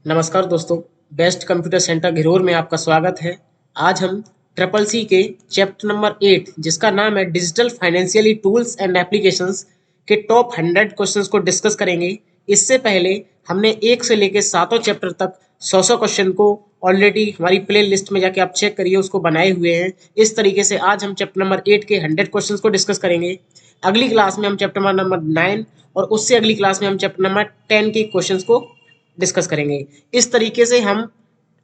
नमस्कार दोस्तों, best computer centre Ghiror में आपका स्वागत है। आज हम ट्रिपल सी के चैप्टर नंबर 8 जिसका नाम है digital financially tools and applications के टॉप 100 क्वेश्चंस को डिस्कस करेंगे। इससे पहले हमने 1 से लेकर 7 चैप्टर तक 100 क्वेश्चन को ऑलरेडी हमारी प्ले लिस्ट में जाके आप चेक करिए, उसको बनाए हुए हैं। इस तरीके से आज हम चैप्टर नंबर 8 के 100 क्वेश्चंस को डिस्कस करेंगे। अगली क्लास में हम चैप्टर नंबर 9 और उससे अगली क्लास में हम चैप्टर नंबर 10 के क्वेश्चंस को डिस्कस करेंगे। इस तरीके से हम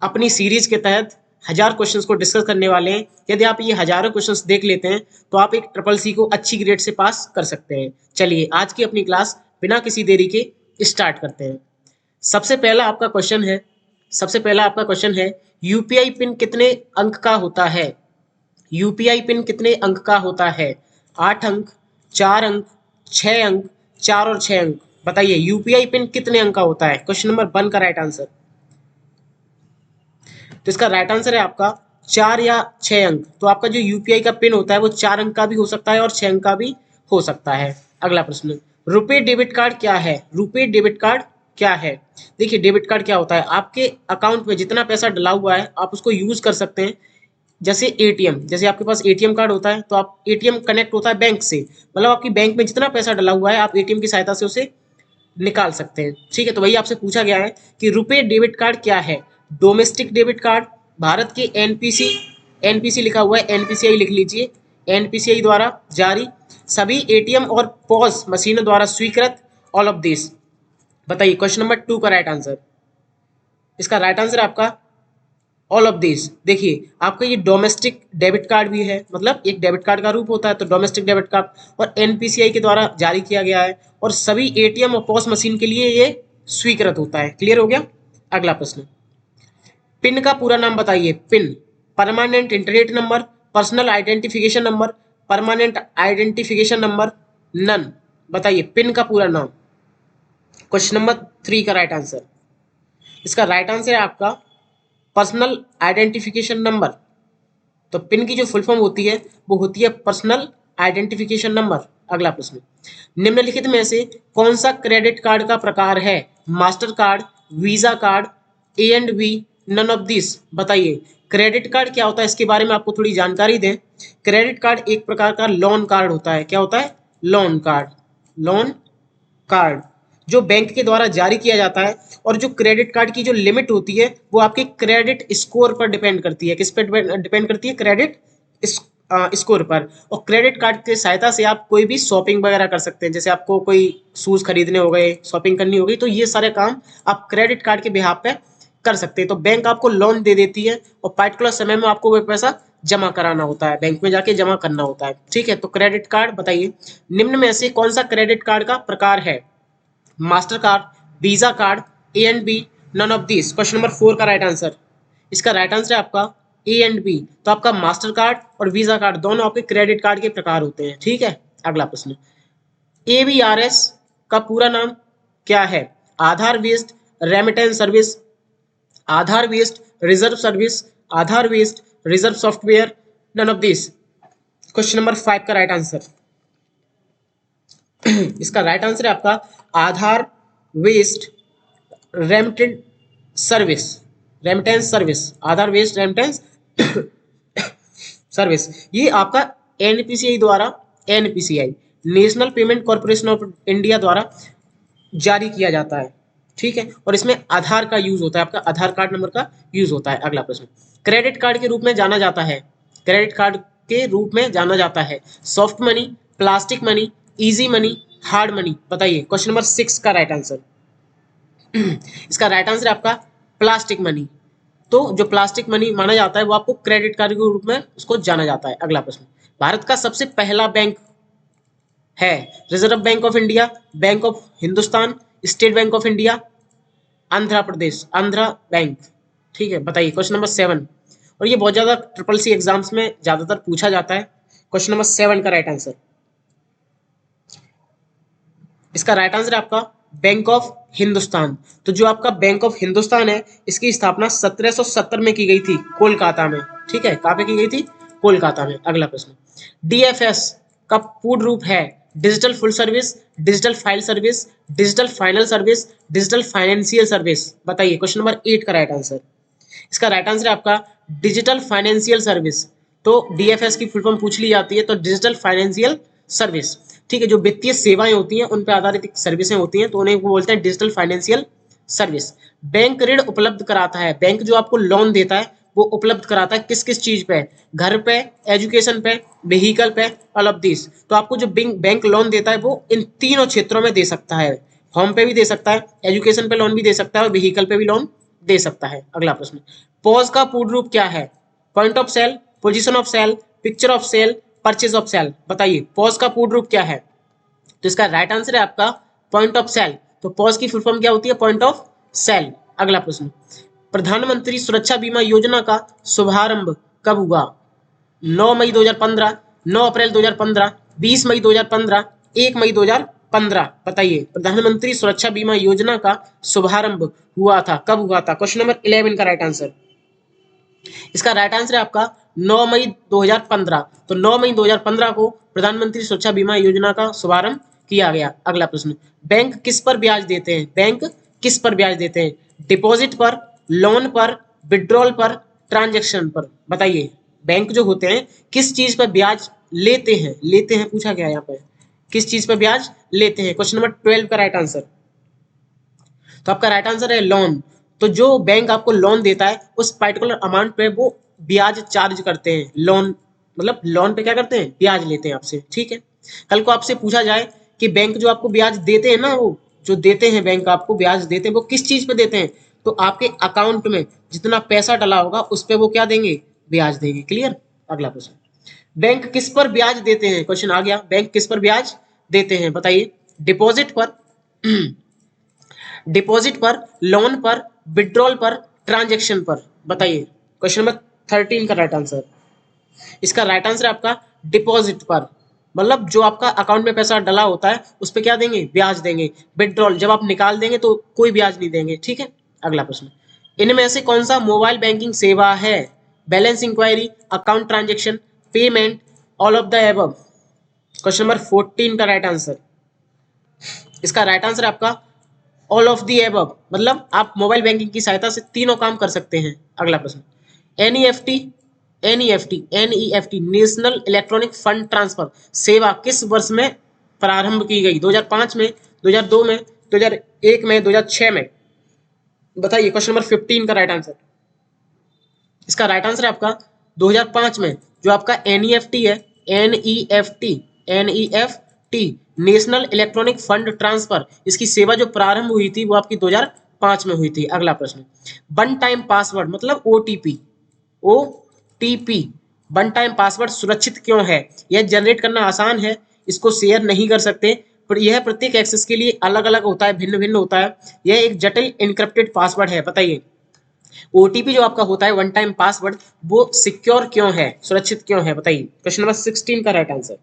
अपनी सीरीज के तहत 1000 क्वेश्चंस को डिस्कस करने वाले हैं। यदि आप ये हजारों क्वेश्चंस देख लेते हैं तो आप एक ट्रिपल सी को अच्छी ग्रेड से पास कर सकते हैं। चलिए आज की अपनी क्लास बिना किसी देरी के स्टार्ट करते हैं। सबसे पहला आपका क्वेश्चन है यूपीआई पिन कितने अंक का होता है? यूपीआई पिन कितने अंक का होता है? 8 अंक, 4 अंक, 6 अंक, 4 और 6 अंक। बताइए यूपीआई पिन कितने अंक का होता है? क्वेश्चन नंबर 1 का राइट आंसर। तो इसका राइट आंसर है आपका 4 या 6 अंक। तो आपका जो यूपीआई का पिन होता है वो 4 अंक का भी हो सकता है और 6 अंक का भी हो सकता है। अगला प्रश्न, रुपे डेबिट कार्ड क्या है? रुपे डेबिट कार्ड क्या है? देखिए डेबिट कार्ड क्या होता है, आपके अकाउंट में जितना पैसा डला हुआ है आप उसको यूज कर सकते हैं। जैसे एटीएम, जैसे आपके पास एटीएम कार्ड होता है तो आप एटीएम कनेक्ट होता है बैंक से, मतलब आपकी बैंक में जितना पैसा डला हुआ है आप एटीएम की सहायता से उसे निकाल सकते हैं। ठीक है, तो वही आपसे पूछा गया है कि रुपे डेबिट कार्ड क्या है? डोमेस्टिक डेबिट कार्ड, भारत के एनपीसी, एनपीसी लिखा हुआ है, एनपीसीआई लिख लीजिए, एनपीसीआई द्वारा जारी, सभी एटीएम और पॉस मशीनों द्वारा स्वीकृत, ऑल ऑफ दिस। बताइए क्वेश्चन नंबर 2 का राइट आंसर। इसका राइट आंसर आपका ऑल ऑफ दिस। देखिए आपका ये डोमेस्टिक डेबिट कार्ड भी है, मतलब एक डेबिट कार्ड का रूप होता है, तो डोमेस्टिक डेबिट कार्ड और एनपीसीआई के द्वारा जारी किया गया है और सभी एटीएम और पॉस मशीन के लिए ये स्वीकृत होता है। क्लियर हो गया? अगला प्रश्न, पिन का पूरा नाम बताइए। PIN, permanent internet number, personal identification number, permanent identification number, none. बताइए पिन का पूरा नाम। क्वेश्चन नंबर 3 का राइट आंसर। इसका राइट आंसर है आपका पर्सनल आइडेंटिफिकेशन नंबर। तो पिन की जो फुल फॉर्म होती है वो होती है पर्सनल आइडेंटिफिकेशन नंबर। अगला प्रश्न, निम्नलिखित में से कौन सा क्रेडिट कार्ड का प्रकार है? Master card, Visa card, A and B, none of this. बताइए क्रेडिट कार्ड क्या होता है, इसके बारे में आपको थोड़ी जानकारी दें। क्रेडिट कार्ड एक प्रकार का लोन कार्ड होता है। क्या होता है? Loan card. लोन कार्ड जो बैंक के द्वारा जारी किया जाता है और जो क्रेडिट कार्ड की जो लिमिट होती है वो आपके क्रेडिट स्कोर पर डिपेंड करती है। किस पर डिपेंड करती है? क्रेडिट स्कोर पर। और क्रेडिट कार्ड की सहायता से आप कोई भी शॉपिंग वगैरह कर सकते हैं। जैसे आपको कोई शूज खरीदने हो गए, शॉपिंग करनी हो गई, तो ये सारे काम आप क्रेडिट कार्ड के बिहाफ पे कर सकते हैं। तो बैंक आपको लोन दे देती है और पार्टिकुलर समय में आपको वो पैसा जमा कराना होता है, बैंक में जाके जमा करना होता है। ठीक है, तो क्रेडिट कार्ड। बताइए निम्न में से कौन सा क्रेडिट कार्ड का प्रकार है? Master card, Visa card, A and B, none of this. Question number 4 का राइट आंसर। इसका राइट आंसर है आपका ए एंड बी। तो आपका मास्टर कार्ड और वीजा कार्ड दोनों आपके क्रेडिट कार्ड के प्रकार होते हैं। ठीक है, अगला प्रश्न, एवीआरएस का पूरा नाम क्या है? Aadhaar based remittance service, Aadhaar based reserve service, Aadhaar based reserve software, none of this. Question number 5 का राइट आंसर। इसका राइट आंसर है आपका Aadhaar based remittance service, remittance service, Aadhaar based remittance service. ये आपका एनपीसीआई द्वारा, NPCI National payment corporation of India द्वारा जारी किया जाता है। ठीक है, और इसमें आधार का यूज होता है, आपका आधार कार्ड नंबर का यूज होता है। अगला प्रश्न, क्रेडिट कार्ड के रूप में जाना जाता है, क्रेडिट कार्ड के रूप में जाना जाता है soft money, plastic money, easy money, hard money. बताइए क्वेश्चन नंबर 6 का राइट आंसर। इसका राइट आंसर है आपका प्लास्टिक मनी। तो जो प्लास्टिक मनी माना जाता है वो आपको क्रेडिट कार्ड के रूप में उसको जाना जाता है। अगला प्रश्न, भारत का सबसे पहला बैंक है? Reserve bank of India, bank of Hindustan, state bank of India, Andhra Pradesh, Andhra bank. ठीक है, बताइए क्वेश्चन नंबर 7। और ये बहुत ज्यादा ट्रिपल सी एग्जाम्स में ज्यादातर पूछा जाता है। क्वेश्चन नंबर 7 का राइट आंसर। इसका राइट आंसर है आपका बैंक ऑफ हिंदुस्तान। तो जो आपका बैंक ऑफ हिंदुस्तान है इसकी स्थापना 1770 में की गई थी कोलकाता में। ठीक है, कहाँ पे की गई थी? कोलकाता में। अगला प्रश्न, डीएफएस का पूर्ण रूप है digital full service, digital file service, digital final service, digital financial service. बताइए क्वेश्चन नंबर 8 का राइट आंसर। इसका राइट आंसर है आपका डिजिटल फाइनेंशियल सर्विस। तो डीएफएस की फुल फॉर्म पूछ ली जाती है, तो डिजिटल फाइनेंशियल सर्विस। ठीक है, जो वित्तीय सेवाएं होती हैं उन पर आधारित सर्विसें होती हैं, तो उन्हें वो बोलते हैं डिजिटल फाइनेंशियल सर्विस। बैंक ऋण उपलब्ध कराता है, बैंक जो आपको लोन देता है वो उपलब्ध कराता है किस किस चीज पे? घर पे, एजुकेशन पे, व्हीकल पे, ऑल ऑफ दिस। तो आपको जो बैंक लोन देता है वो इन तीनों क्षेत्रों में दे सकता है। होम पे भी दे सकता है, एजुकेशन पे लोन भी दे सकता है और व्हीकल पे भी लोन दे सकता है। अगला प्रश्न, पॉज का पूर्ण रूप क्या है? Point of sale, position of sale, picture of sale, purchase of sale. बताइए पॉज का पूर्ण रूप क्या है? तो इसका राइट आंसर है आपका पॉइंट ऑफ सेल। तो पॉज की फुल फॉर्म क्या होती है? Point of sale. अगला प्रश्न, प्रधानमंत्री सुरक्षा बीमा योजना का शुभारंभ कब हुआ? 9 मई 2015, 9 अप्रैल 2015, 20 मई 2015, 1 मई 2015। बताइए प्रधानमंत्री सुरक्षा बीमा योजना का शुभारंभ हुआ था, कब हुआ था? क्वेश्चन नंबर 11 का राइट आंसर। इसका राइट आंसर है आपका 9 मई 2015। तो 9 मई 2015 को प्रधानमंत्री सुरक्षा बीमा योजना का शुभारंभ किया गया। अगला प्रश्न, बैंक किस पर ब्याज देते हैं? बैंक किस पर ब्याज देते हैं? डिपॉजिट पर, लोन पर, विड्रॉल पर, ट्रांजैक्शन पर। बताइए बैंक जो होते हैं किस चीज पर ब्याज लेते हैं? लेते हैं पूछा गया यहाँ पे, किस चीज पर ब्याज लेते हैं? क्वेश्चन नंबर 12 का राइट आंसर। तो आपका राइट आंसर है लोन। तो जो बैंक आपको लोन देता है उस पर्टिकुलर अमाउंट पे वो ब्याज चार्ज करते हैं। लोन मतलब लोन पे क्या करते हैं? ब्याज लेते हैं आपसे। ठीक है, कल को आपसे पूछा जाए कि बैंक जो आपको ब्याज देते हैं ना, वो जो देते हैं बैंक आपको ब्याज देते हैं वो किस चीज पे देते हैं? तो आपके अकाउंट में जितना पैसा डला होगा उस पर वो क्या देंगे? ब्याज देंगे। क्लियर? अगला प्रश्न, बैंक किस पर ब्याज देते हैं? क्वेश्चन आ गया, बैंक किस पर ब्याज देते हैं? बताइए डिपॉजिट पर, डिपॉजिट पर, लोन पर, विड्रॉल पर, ट्रांजैक्शन पर। बताइए क्वेश्चन नंबर 13 का राइट आंसर। इसका राइट आंसर है आपका डिपॉजिट पर, मतलब जो आपका अकाउंट में पैसा डला होता है उस पर क्या देंगे? ब्याज देंगे। विड्रॉल जब आप निकाल देंगे तो कोई ब्याज नहीं देंगे। ठीक है, अगला प्रश्न, इनमें से कौन सा मोबाइल बैंकिंग सेवा है? Balance inquiry, account transaction, payment, all of the above. Question number 14 का राइट आंसर। इसका राइट आंसर आपका ऑल ऑफ दी एबव, मतलब आप मोबाइल बैंकिंग की सहायता से तीनों काम कर सकते हैं। अगला प्रश्न, NEFT, NEFT, NEFT national electronic fund transfer सेवा किस वर्ष में प्रारंभ की गई? 2005 में, 2002 में, 2001 में, 2006 में। बताइए क्वेश्चन नंबर 15 का राइट आंसर। इसका राइट आंसर है आपका 2005 में। जो आपका एनईएफटी है, NEFT, NEFT national electronic fund transfer, इसकी सेवा जो प्रारंभ हुई थी वो आपकी 2005 में हुई थी। अगला प्रश्न, वन टाइम पासवर्ड मतलब OTP, OTP one time password सुरक्षित क्यों है? यह जनरेट करना आसान है, इसको शेयर नहीं कर सकते, पर यह प्रत्येक एक्सेस के लिए अलग अलग होता है, भिन्न भिन्न होता है, यह एक जटिल इनक्रिप्टेड पासवर्ड है। बताइए ओटीपी जो आपका होता है वन टाइम पासवर्ड वो सिक्योर क्यों है, सुरक्षित क्यों है? बताइए क्वेश्चन नंबर 16 का राइट आंसर।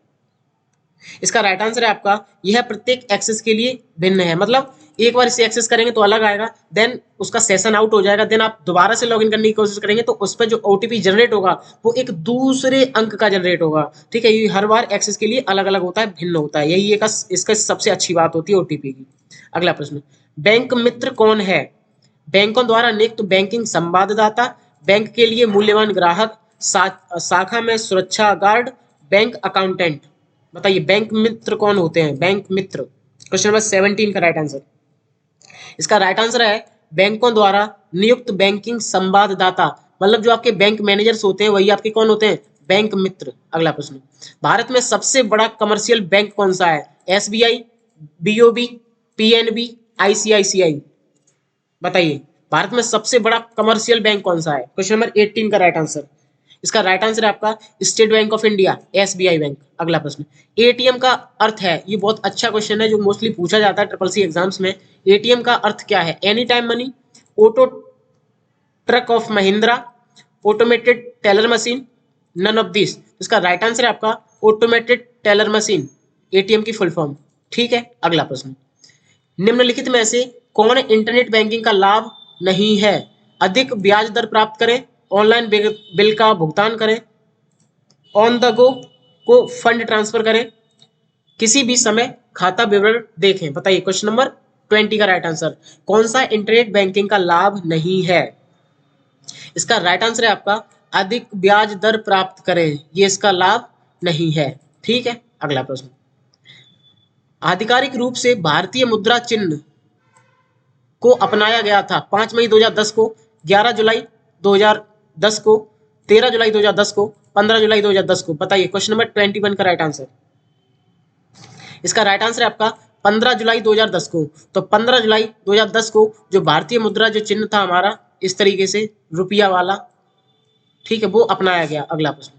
इसका राइट आंसर है आपका यह प्रत्येक एक्सेस के लिए भिन्न है, मतलब एक बार इसे एक्सेस करेंगे तो अलग आएगा, देन उसका सेशन आउट हो जाएगा, देन आप दोबारा से लॉगिन करने की कोशिश करेंगे तो उस पर जो ओटीपी जनरेट होगा वो एक दूसरे अंक का जनरेट होगा। ठीक है, ये हर बार एक्सेस के लिए अलग अलग होता है, भिन्न होता है, यही एक इसका सबसे अच्छी बात होती है ओटीपी की। अगला प्रश्न, बैंक मित्र कौन है? बैंकों द्वारा नियुक्त बैंकिंग संवाददाता, बैंक के लिए मूल्यवान ग्राहक, शाखा में सुरक्षा गार्ड, बैंक अकाउंटेंट। बताइए बैंक मित्र कौन होते हैं? बैंक मित्र, क्वेश्चन नंबर 17 का राइट आंसर। इसका राइट आंसर है बैंकों द्वारा नियुक्त बैंकिंग संवाददाता, मतलब जो आपके बैंक मैनेजर्स होते हैं वही आपके कौन होते हैं? बैंक मित्र। अगला प्रश्न, भारत में सबसे बड़ा कमर्शियल बैंक कौन सा है? SBI, BOB, PNB, ICICI. बताइए भारत में सबसे बड़ा कमर्शियल बैंक कौन सा है? क्वेश्चन नंबर 18 का राइट आंसर। इसका राइट आंसर है आपका state bank of India, SBI bank. अगला प्रश्न, एटीएम का अर्थ है, ये बहुत अच्छा क्वेश्चन है जो मोस्टली पूछा जाता है ट्रिपल सी एग्जाम्स में। एटीएम का अर्थ क्या है? Any time money, auto truck of Mahindra, automated teller machine, none of this. इसका राइट आंसर है आपका ऑटोमेटेड टेलर मशीन, एटीएम की फुल फॉर्म। ठीक है, अगला प्रश्न, निम्नलिखित में से कौन इंटरनेट बैंकिंग का लाभ नहीं है? अधिक ब्याज दर प्राप्त करें, ऑनलाइन बिल का भुगतान करें, ऑन द गो को फंड ट्रांसफर करें, किसी भी समय खाता विवरण देखें। बताइए क्वेश्चन नंबर 20 का राइट आंसर। कौन सा इंटरनेट बैंकिंग का लाभ नहीं है? इसका राइट आंसर है आपका अधिक ब्याज दर प्राप्त करें, ये इसका लाभ नहीं है। ठीक है, अगला प्रश्न। आधिकारिक रूप से भारतीय मुद्रा चिन्ह को अपनाया गया था 5 मई 2010 को, 11 जुलाई 2010 को, 13 जुलाई 2010 को, 15 जुलाई 2010 को। बताइए, क्वेश्चन नंबर 21 का राइट आंसर। इसका राइट आंसर है आपका 15 जुलाई 2010 को। तो 15 जुलाई 2010 को जो भारतीय मुद्रा जो चिन्ह था हमारा इस तरीके से रुपया वाला, ठीक है, वो अपनाया गया। अगला प्रश्न।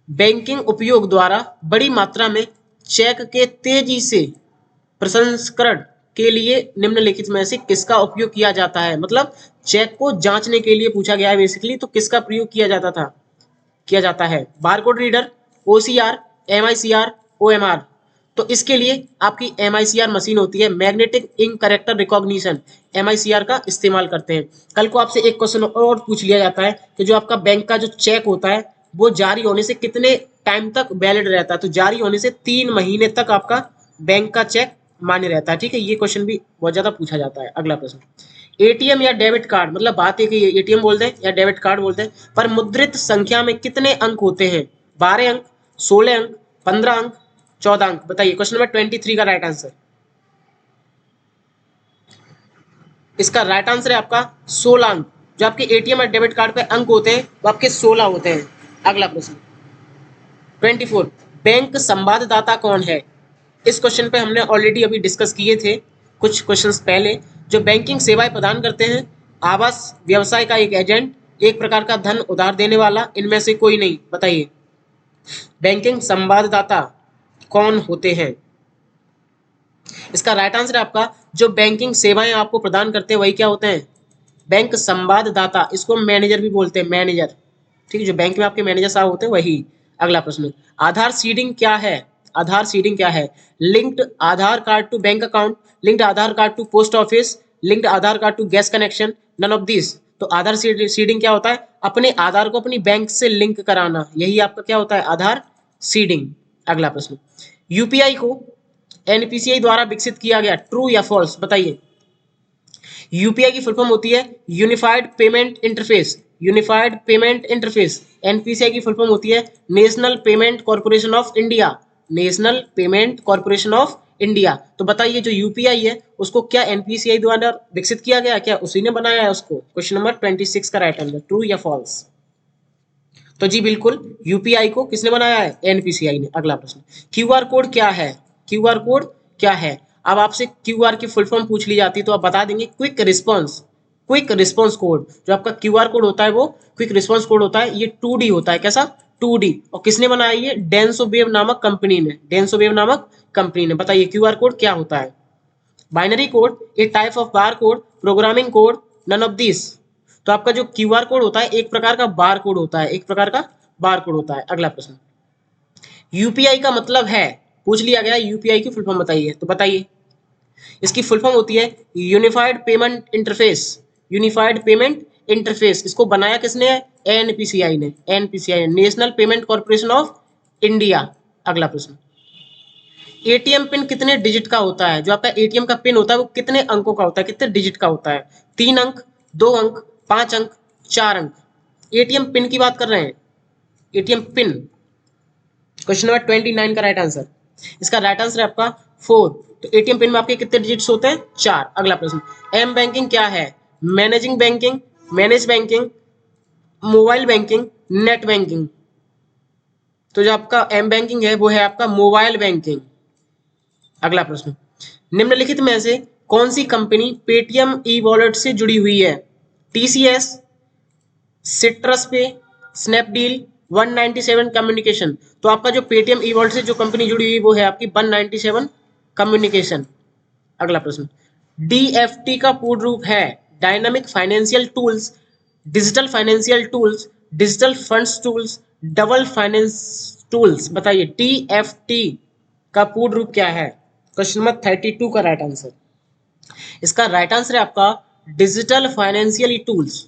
बैंकिंग उपयोग द्वारा बड़ी मात्रा में चेक के तेजी से प्रसंस्करण के लिए निम्नलिखित में से किसका उपयोग किया जाता है? मतलब चेक को जांचने के लिए पूछा गया है बेसिकली, तो किसका प्रयोग किया जाता है? Barcode reader, OCR, MICR, OMR. तो इसके लिए आपकी एमआईसीआर मशीन होती है, magnetic ink character recognition, MICR का इस्तेमाल करते हैं। कल को आपसे एक क्वेश्चन और पूछ लिया जाता है कि जो आपका बैंक का जो चेक होता है वो जारी होने से कितने टाइम तक वैलिड रहता है? तो जारी होने से 3 महीने तक आपका बैंक का चेक मान्य रहता है। ठीक है, ये क्वेश्चन भी बहुत ज्यादा पूछा जाता है। अगला प्रश्न। एटीएम या डेबिट कार्ड, मतलब बात है कि एटीएम बोलते हैं या डेबिट कार्ड बोलते हैं, पर मुद्रित संख्या में कितने अंक होते हैं? 12 अंक, 16 अंक, 15 अंक, 14 अंक। बताइए, क्वेश्चन नंबर 23 का राइट आंसर। इसका राइट आंसर है आपका 16 अंक। जो आपके एटीएम और डेबिट कार्ड पे अंक होते हैं वो आपके 16 होते हैं। अगला प्रश्न 24। बैंक संवाददाता कौन है? इस क्वेश्चन पे हमने ऑलरेडी अभी डिस्कस किए थे कुछ क्वेश्चंस पहले। जो बैंकिंग सेवाएं प्रदान करते हैं, आवास व्यवसाय का एक एजेंट, एक प्रकार का धन उधार देने वाला, इनमें से कोई नहीं। बताइए, बैंकिंग संवाददाता कौन होते हैं? इसका राइट आंसर है आपका जो बैंकिंग सेवाएं आपको प्रदान करते हैं वही क्या होते हैं? बैंक संवाददाता। इसको मैनेजर भी बोलते हैं, मैनेजर। ठीक है, जो बैंक में आपके मैनेजर साहब होते हैं वही। अगला प्रश्न। आधार सीडिंग क्या है? आधार सीडिंग क्या है? Linked Aadhaar card to bank account, linked Aadhaar card to post office, linked Aadhaar card to gas connection, none of this. तो आधार सीडिंग क्या होता है? अपने आधार को अपनी बैंक से लिंक कराना, यही आपका क्या होता है? आधार सीडिंग। अगला प्रश्न। यूपीआई को एनपीसीआई द्वारा विकसित किया गया, ट्रू या फॉल्स? बताइए। यूपीआई की फुल फॉर्म होती है unified payment interface, unified payment interface. NPCI की फुल फॉर्म होती है national payment corporation of India, national payment corporation of India. तो बताइए, जो यूपीआई है उसको क्या एनपीसीआई द्वारा विकसित किया गया? क्या उसी ने बनाया है उसको? क्वेश्चन नंबर 26 का राइट आंसर, ट्रू या फॉल्स? तो जी बिल्कुल, यूपीआई को किसने बनाया है? एनपीसीआई ने। अगला प्रश्न। क्यूआर कोड क्या है? क्यूआर कोड क्या है? अब आपसे क्यूआर की फुल फॉर्म पूछ ली जाती है तो आप बता देंगे quick response, quick response code. जो आपका क्यूआर कोड होता है वो क्विक रिस्पॉन्स कोड होता है। ये 2D होता है। कैसा? 2D। और किसने बनाया? ये डेंसोवेव नामक कंपनी ने, डेंसोवेव नामक कंपनी ने। बताइए, क्यूआर कोड क्या होता है? Binary code, a type of bar code, programming code, none of this. तो आपका जो क्यूआर कोड होता है एक प्रकार का बार कोड होता है, एक प्रकार का बार कोड होता है। अगला प्रश्न। यूपीआई का मतलब है, पूछ लिया गया यूपीआई की फुल फॉर्म बताइए। तो बताइए, इसकी फुल फॉर्म होती है unified payment interface, unified payment interface. इसको बनाया किसने? एनपीसीआई ने, NPCI, National payment corporation of India. अगला प्रश्न। एटीएम पिन कितने डिजिट का होता है? जो आपका एटीएम का पिन होता है वो कितने अंकों का होता है, कितने डिजिट का होता है? 3 अंक, 2 अंक, 5 अंक, 4 अंक। एटीएम पिन की बात कर रहे हैं, एटीएम पिन। क्वेश्चन नंबर 29 का राइट आंसर। इसका राइट आंसर है आपका 4। तो एटीएम पिन में आपके कितने डिजिट्स होते हैं? 4। अगला प्रश्न। एम बैंकिंग क्या है? Managing banking, manage banking, mobile banking, net banking. तो जो आपका एम बैंकिंग है वो है आपका मोबाइल बैंकिंग। अगला प्रश्न। निम्नलिखित में से कौन सी कंपनी पेटीएम ई वॉलेट से जुड़ी हुई है? टीसीएस, सिट्रस पे, स्नैपडील, 197 कम्युनिकेशन। तो आपका जो पेटीएम ई वॉलेट से जो कंपनी जुड़ी हुई वो है आपकी 197 कम्युनिकेशन। अगला प्रश्न। डीएफटी का पूर्ण रूप है dynamic financial tools, digital financial tools, digital funds tools, double finance tools. बताइए, डीएफटी का पूर्ण रूप क्या है? क्वेश्चन नंबर 32 का राइट आंसर। इसका राइट आंसर है आपका डिजिटल फाइनेंशियल टूल्स।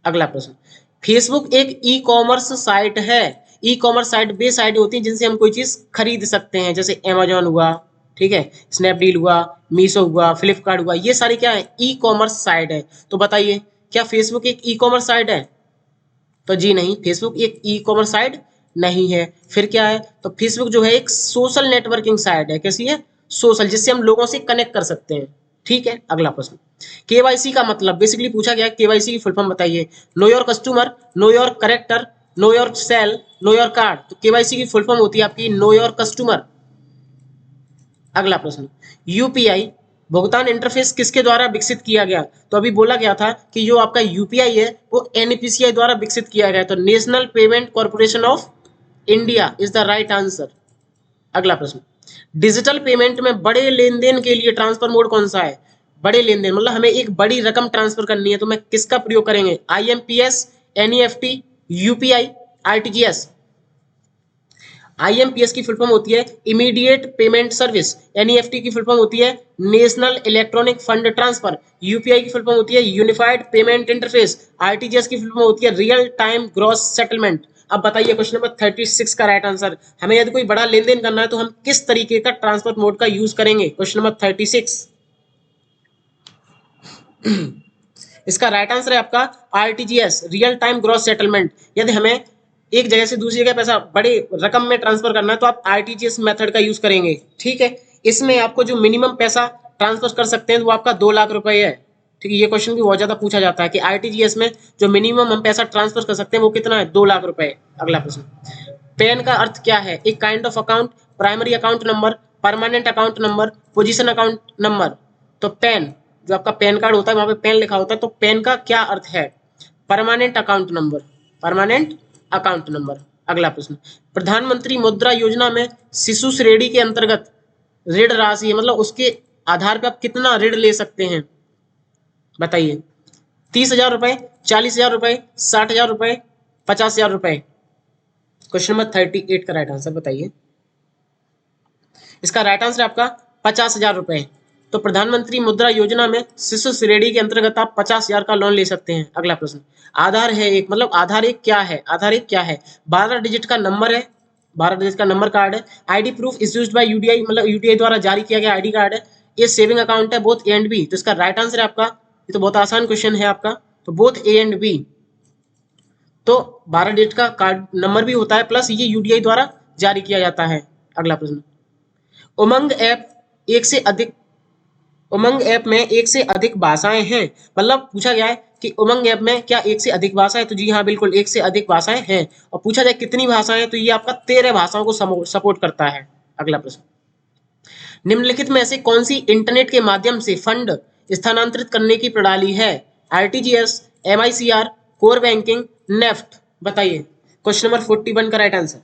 अगला प्रश्न। फेसबुक एक ई कॉमर्स साइट है, ई कॉमर्स साइट वे साइट होती है जिनसे हम कोई चीज खरीद सकते हैं, जैसे अमेजोन हुआ, ठीक है, स्नैपडील हुआ, मीशो हुआ, फ्लिपकार्ट हुआ, ये सारी क्या है, ई कॉमर्स साइट है। तो बताइए क्या फेसबुक एक ई कॉमर्स साइट है? तो जी नहीं, फेसबुक एक ई कॉमर्स साइट नहीं है। फिर क्या है, तो फेसबुक जो है एक सोशल नेटवर्किंग साइट है। कैसी है? सोशल, जिससे हम लोगों से कनेक्ट कर सकते हैं। ठीक है, अगला प्रश्न, केवाईसी का मतलब बेसिकली पूछा गया है, केवाईसी की फुल फॉर्म बताइए। Know your customer, know your character, know your sale, know your card. तो केवाईसी की फुल फॉर्म होती है आपकी नो योर कस्टमर। अगला प्रश्न, यूपीआई भुगतान इंटरफेस किसके द्वारा विकसित किया गया? तो अभी बोला गया था कि जो आपका यूपीआई है वो एनपीसीआई द्वारा विकसित किया गया है। तो national payment corporation of India is the right answer. अगला प्रश्न, डिजिटल पेमेंट में बड़े लेन देन के लिए ट्रांसफर मोड कौन सा है? बड़े लेन देन मतलब हमें एक बड़ी रकम ट्रांसफर करनी है तो मैं किसका प्रयोग करेंगे? IMPS, NEFT, UPI, RTGS. IMPS की फुल फॉर्म होती है इमीडिएट पेमेंट सर्विस, एनईएफटी की फुल फॉर्म होती है national electronic fund transfer, UPI की फुल फॉर्म होती है यूनिफाइड पेमेंट इंटरफेस, आरटीजीएस की फुल फॉर्म होती है रियल टाइम ग्रॉस सेटलमेंट। अब बताइए क्वेश्चन नंबर 36 का राइट आंसर, हमें यदि कोई बड़ा लेन देन करना है तो हम किस तरीके का ट्रांसफर मोड का यूज करेंगे? क्वेश्चन नंबर 36, इसका राइट आंसर है आपका RTGS, real time gross settlement. यदि हमें एक जगह से दूसरी जगह पैसा बड़े रकम में ट्रांसफर करना है तो आप आरटीजीएस मेथड का यूज करेंगे। ठीक है, इसमें आपको जो मिनिमम पैसा ट्रांसफर कर सकते हैं वो आपका 2 लाख रुपए है। ठीक है, ये क्वेश्चन भी बहुत ज्यादा पूछा जाता है कि आरटीजीएस में जो मिनिमम हम पैसा ट्रांसफर कर सकते हैं वो कितना है? 2 लाख रुपए। अगला प्रश्न, पैन का अर्थ क्या है? एक kind of account, primary account number, permanent account number, position account number. तो पैन, जो आपका पैन कार्ड होता है वहां पे पैन लिखा होता है, तो पैन का क्या अर्थ है? Permanent account number, permanent account number. अगला प्रश्न, प्रधानमंत्री मुद्रा योजना में शिशु श्रेणी के अंतर्गत ऋण राशि मतलब उसके आधार पर आप कितना ऋण ले सकते हैं? बताइए, 30,000 रुपए, 40,000 रुपए, 60,000 रुपए, 50,000 रुपए। क्वेश्चन नंबर 38 का राइट आंसर बताइए। इसका राइट आंसर आपका 50,000 रुपए। तो प्रधानमंत्री मुद्रा योजना में शिशु श्रेणी के अंतर्गत आप 50,000 का लोन ले सकते हैं। अगला प्रश्न, आधार है एक मतलब आधार एक क्या है? आधार एक क्या है? 12 डिजिट का नंबर है, 12 डिजिट का नंबर कार्ड है। ID proof issued by UDI मतलब यूडीआई द्वारा जारी किया गया आईडी कार्ड है। ये सेविंग अकाउंट है, बोथ ए एंड बी। तो इसका राइट आंसर है आपका, ये तो बहुत आसान क्वेश्चन है आपका, तो बोथ ए एंड बी। तो 12 डिजिट का कार्ड नंबर भी होता है प्लस ये यूडीआई द्वारा जारी किया जाता है। अगला प्रश्न, उमंग ऐप एक से अधिक, उमंग ऐप में एक से अधिक भाषाएं हैं मतलब पूछा गया है कि उमंग ऐप में क्या एक से अधिक भाषा है? तो जी हाँ बिल्कुल, एक से अधिक भाषाएं हैं। और पूछा जाए कितनी भाषाएं, तो ये आपका 13 भाषाओं को सपोर्ट करता है। अगला प्रश्न, निम्नलिखित में से कौन सी इंटरनेट के माध्यम से फंड स्थानांतरित करने की प्रणाली है? RTGS, MICR, core banking, NEFT. बताइए, क्वेश्चन नंबर 41 का राइट आंसर,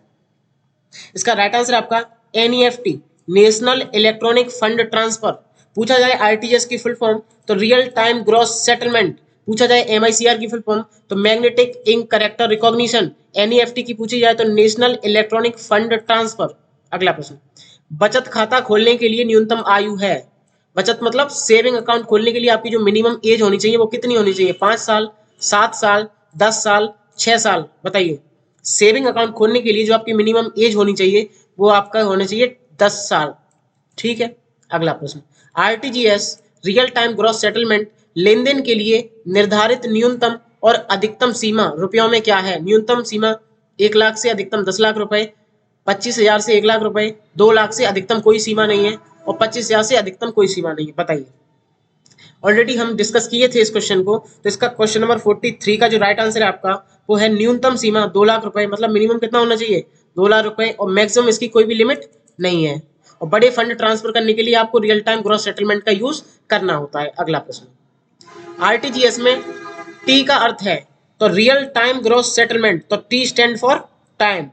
इसका राइट आंसर आपका NEFT, national electronic fund transfer. पूछा जाए आरटीजीएस की फुल फॉर्म तो रियल टाइम ग्रॉस सेटलमेंट। पूछा जाए एमआईसीआर की फुल फॉर्म तो magnetic ink character recognition. NEFT की पूछी जाए तो नेशनल इलेक्ट्रॉनिक फंड ट्रांसफर। अगला प्रश्न, बचत खाता खोलने के लिए न्यूनतम आयु है? बचत मतलब सेविंग अकाउंट खोलने के लिए आपकी जो मिनिमम एज होनी चाहिए वो कितनी होनी चाहिए? 5 साल, 7 साल, 10 साल, 6 साल। बताइए, सेविंग अकाउंट खोलने के लिए जो आपकी मिनिमम एज होनी चाहिए वो आपका होना चाहिए 10 साल। ठीक है, अगला प्रश्न, RTGS real time gross settlement लेन देन के लिए निर्धारित न्यूनतम और अधिकतम सीमा रुपयों में क्या है? न्यूनतम सीमा 1 लाख से अधिकतम 10 लाख रुपए, 25,000 से 1 लाख रुपए, 2 लाख से अधिकतम कोई सीमा नहीं है और 25,000 से अधिकतम कोई सीमा नहीं है। बताइए, ऑलरेडी हम डिस्कस किए थे इस क्वेश्चन को, तो इसका क्वेश्चन नंबर 43 का जो राइट आंसर है आपका वो है न्यूनतम सीमा 2 लाख रुपए मतलब मिनिमम कितना होना चाहिए? 2 लाख रुपए और मैक्सिमम इसकी कोई भी लिमिट नहीं है। और बड़े फंड ट्रांसफर करने के लिए आपको रियल टाइम ग्रॉस सेटलमेंट का यूज करना होता है। अगला प्रश्न, आरटीजीएस में टी का अर्थ है तो रियल टाइम ग्रॉस सेटलमेंट, तो टी स्टैंड फॉर टाइम,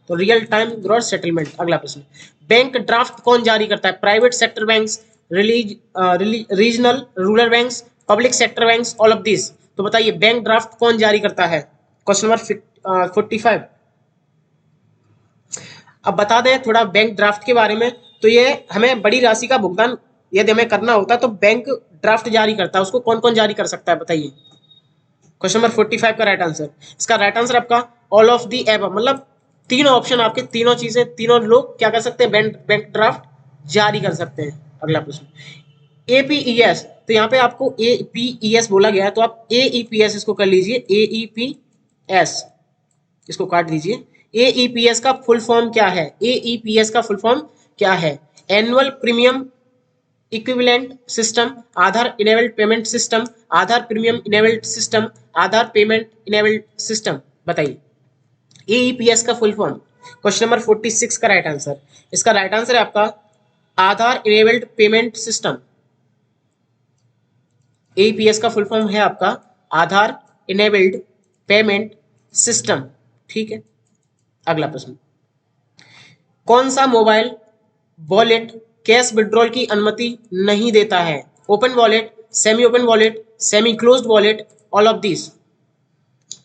तो रियल टाइम ग्रॉस सेटलमेंट। अगला प्रश्न, बैंक ड्राफ्ट कौन जारी करता है? Private sector banks, regional rural banks, public sector banks, all of this. तो बताइए बैंक ड्राफ्ट कौन जारी करता है? Question number 45। अब बता दें थोड़ा बैंक ड्राफ्ट के बारे में, तो ये हमें बड़ी राशि का भुगतान यदि हमें करना होता है तो बैंक ड्राफ्ट जारी करता है। उसको कौन कौन जारी कर सकता है बताइए? क्वेश्चन नंबर 45 का राइट आंसर, इसका राइट आंसर आपका ऑल ऑफ दी एबव मतलब तीनों ऑप्शन आपके, तीनों चीजें, तीनों लोग क्या कर सकते हैं बैंक ड्राफ्ट जारी कर सकते हैं। अगला प्रश्न, एपीईएस, तो यहाँ पे आपको एपीईएस बोला गया है तो आप एईपीएस इसको कर लीजिए, एईपीएस इसको काट दीजिए। एईपीएस का फुल फॉर्म क्या है? एईपीएस का फुल फॉर्म क्या है? एनुअल प्रीमियम इक्विवेलेंट सिस्टम, आधार इनेबल्ड पेमेंट सिस्टम, आधार प्रीमियम इनेबल्ड सिस्टम, आधार पेमेंट इनेबल्ड सिस्टम, बताइए एईपीएस का फुल फॉर्म। क्वेश्चन नंबर 46 का राइट आंसर, इसका राइट आंसर है आपका आधार इनेबल्ड पेमेंट सिस्टम। एईपीएस का फुल फॉर्म है आपका आधार इनेबल्ड पेमेंट सिस्टम। ठीक है, अगला प्रश्न, कौन सा मोबाइल वॉलेट कैश विड्रॉल की अनुमति नहीं देता है? Open wallet, semi open wallet, semi closed wallet, all of this.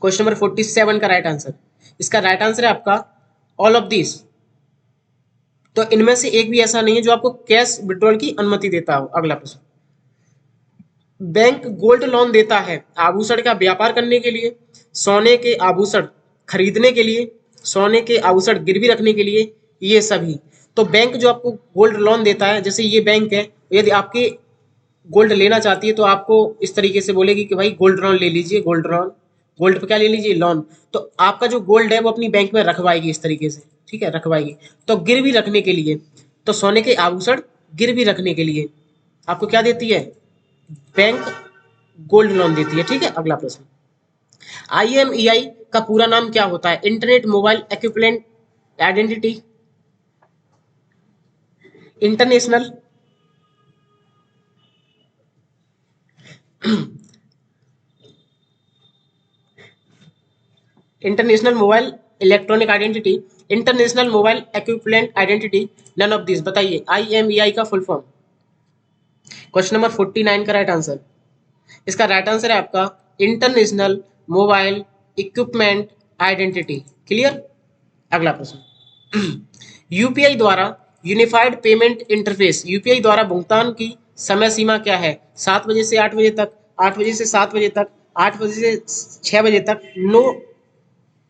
Question number 47 का राइट आंसर, इसका राइट आंसर है आपका ऑल ऑफ दिस। तो इनमें से एक भी ऐसा नहीं है जो आपको कैश विड्रॉल की अनुमति देता हो। अगला प्रश्न, बैंक गोल्ड लोन देता है आभूषण का व्यापार करने के लिए, सोने के आभूषण खरीदने के लिए, सोने के आभूषण गिरवी रखने के लिए, ये सभी। तो बैंक जो आपको गोल्ड लोन देता है, जैसे ये बैंक है, यदि आपके गोल्ड लेना चाहती है तो आपको इस तरीके से बोलेगी कि भाई गोल्ड लोन ले लीजिए, गोल्ड लोन, गोल्ड पे क्या ले लीजिए? लोन। तो आपका जो गोल्ड है वो अपनी बैंक में रखवाएगी इस तरीके से, ठीक है, रखवाएगी। तो गिरवी रखने के लिए, तो सोने के आभूषण गिरवी रखने के लिए आपको क्या देती है? बैंक गोल्ड लोन देती है। ठीक है, अगला प्रश्न, आईएमईआई का पूरा नाम क्या होता है? Internet mobile equivalent identity, international international mobile electronic identity, international mobile equivalent identity, none of this. बताइए आईएमईआई का फुल फॉर्म। क्वेश्चन नंबर 49 का राइट आंसर, इसका राइट आंसर है आपका international mobile equipment identity. Clear, अगला प्रश्न, यूपीआई द्वारा unified payment interface, UPI द्वारा भुगतान की समय सीमा क्या है? 7 बजे से 8 बजे तक, 8 बजे से 7 बजे तक, 8 बजे से 6 बजे तक, नो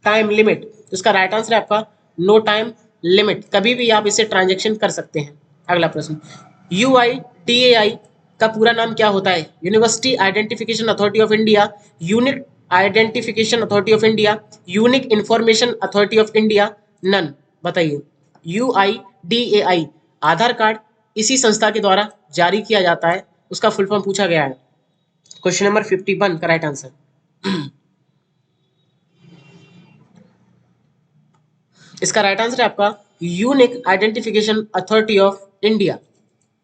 टाइम लिमिट। तो इसका राइट आंसर है आपका नो टाइम लिमिट, कभी भी आप इसे ट्रांजेक्शन कर सकते हैं। अगला प्रश्न, यूआईटीएआई का पूरा नाम क्या होता है? University identification authority of India, unique identification authority of India, unique information authority of India, none. बताइए यूआईडीएआई आधार कार्ड इसी संस्था के द्वारा जारी किया जाता है, उसका फुल फॉर्म पूछा गया है। क्वेश्चन नंबर 51 का राइट आंसर, इसका राइट आंसर है आपका unique identification authority of India.